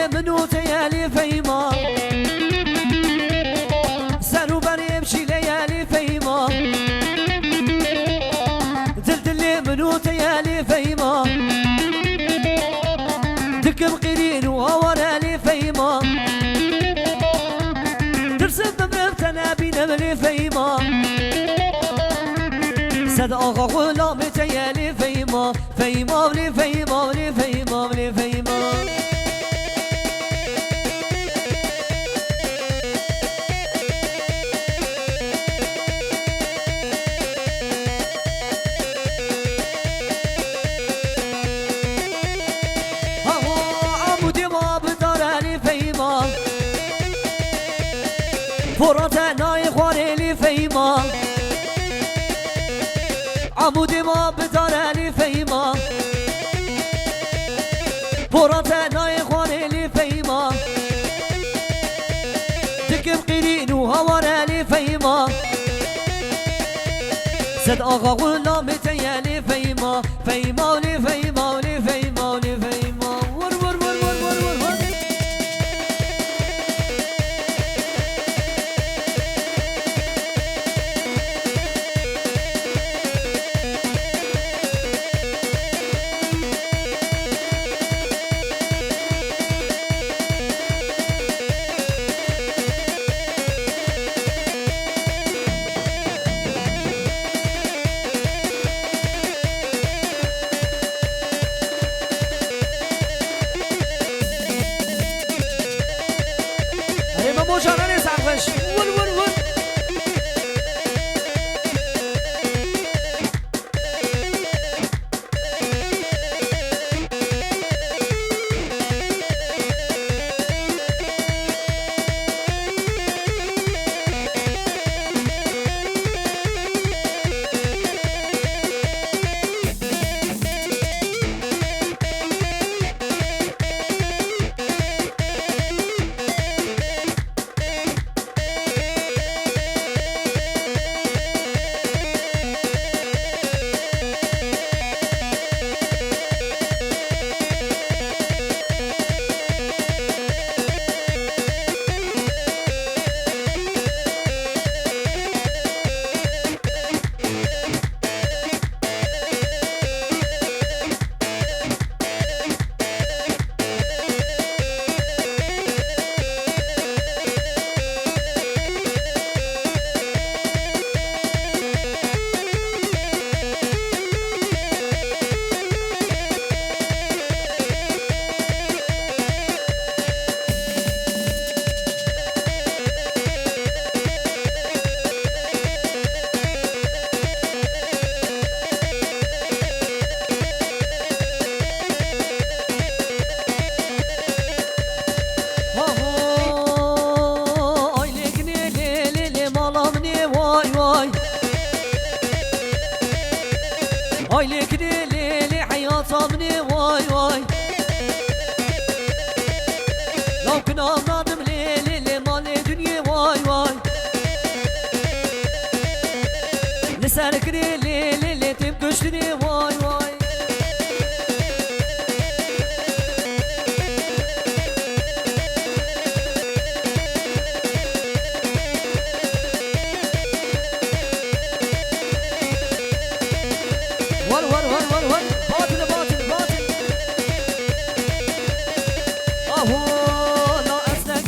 دل منو تيالي فيما سرو بريمشي ليالي فيما دل منو تيالي فيما دكم قرين وورالي فيما درسد بمرفتنا بنملي فيما سد آقا غلام تيالي فيما فيما ولي فيما ولي فيما ولي فيما فرات نای خوارلی فیما عمود ما بدارلی فیما فرات نای خوارلی فیما دکم قیرین و هوارلی فیما زد آقا غلام تیالی فیما فیما لی فیما لی فیما لی فیما ور ور ور ور ور ور ور مجرد سقفش ول ول ول هاي لك ليلي حياطمني واي واي لو كنا نادم ليلي مال دنيا واي واي لسانك ليلي تبكشتني واي واي ور ور ور ور ور باطل باطل باطل اهو لا اسلك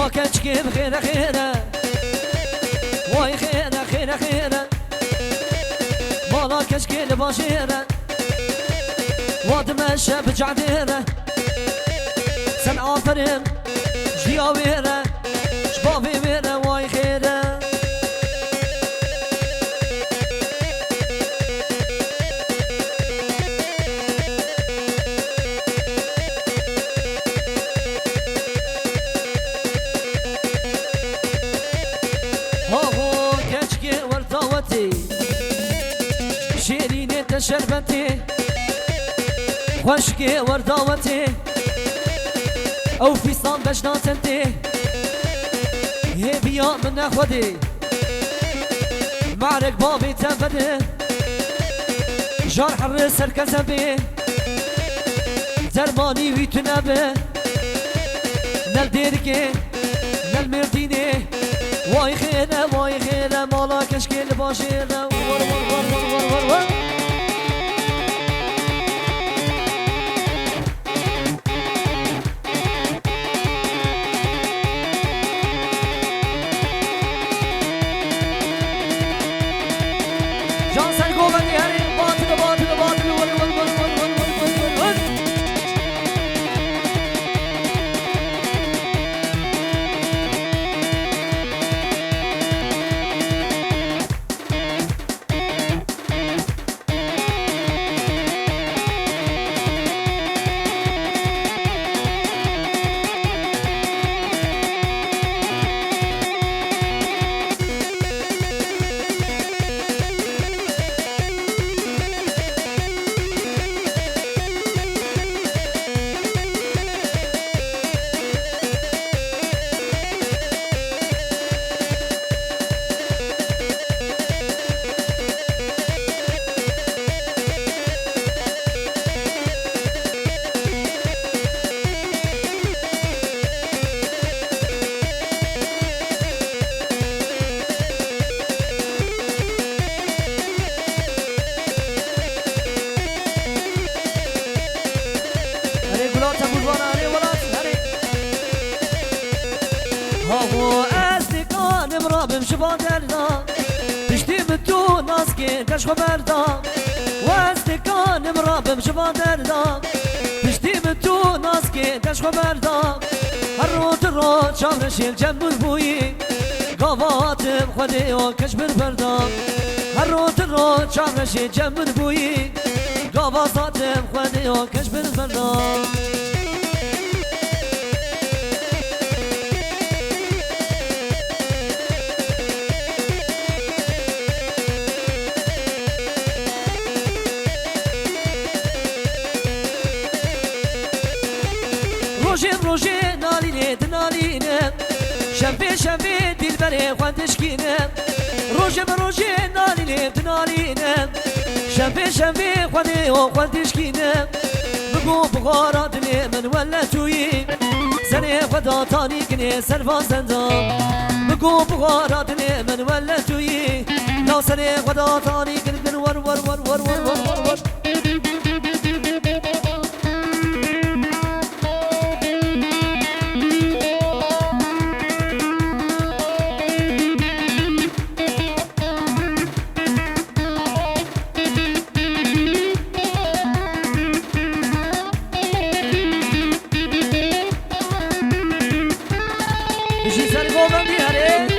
وكتشكي بخير خيره واي خيره خيره خيره مالا كشكي لباشيره واتمشى بجعديره سن آفرين جياويره شبابي ويره واي خيره شيريني تشربتي خشكي ورداوتي او في صام باش ناتنتي هي بيا من اخوتي معرك بابي تنفدي جرح الرس الكسبي درماني ويتنبي نل ديركي نل مرديني واي خيره واي خيره مالا كشكي لباشيره ور ور ور ور ور ور جان سرگو بندی هری باطل باطل باطل ور ور ور ور ور ور ور شبادرنا تشتي متو ناسكي كش خبردا واستكان مرابم شبادرنا تشتي متو ناسكي كش خبردا هروت رو شامرشيل جنب البوي قواتم خدي وكش بالبردا هروت رو شامرشيل جنب البوي قواتم خدي وكش بالبردا روجي ناليني دناليني شنبي شنبي دلبري خوانتشكيني روجي ناليني دناليني شنبي شنبي خواني وخوانتشكيني بقو بغاراتني من ولا توي سني خدا تاني كني سرفا زندا بقو بغاراتني من ولا توي لو سني خدا تاني كني ور ور ور ور ور ور ور بشي سرقو بندي هري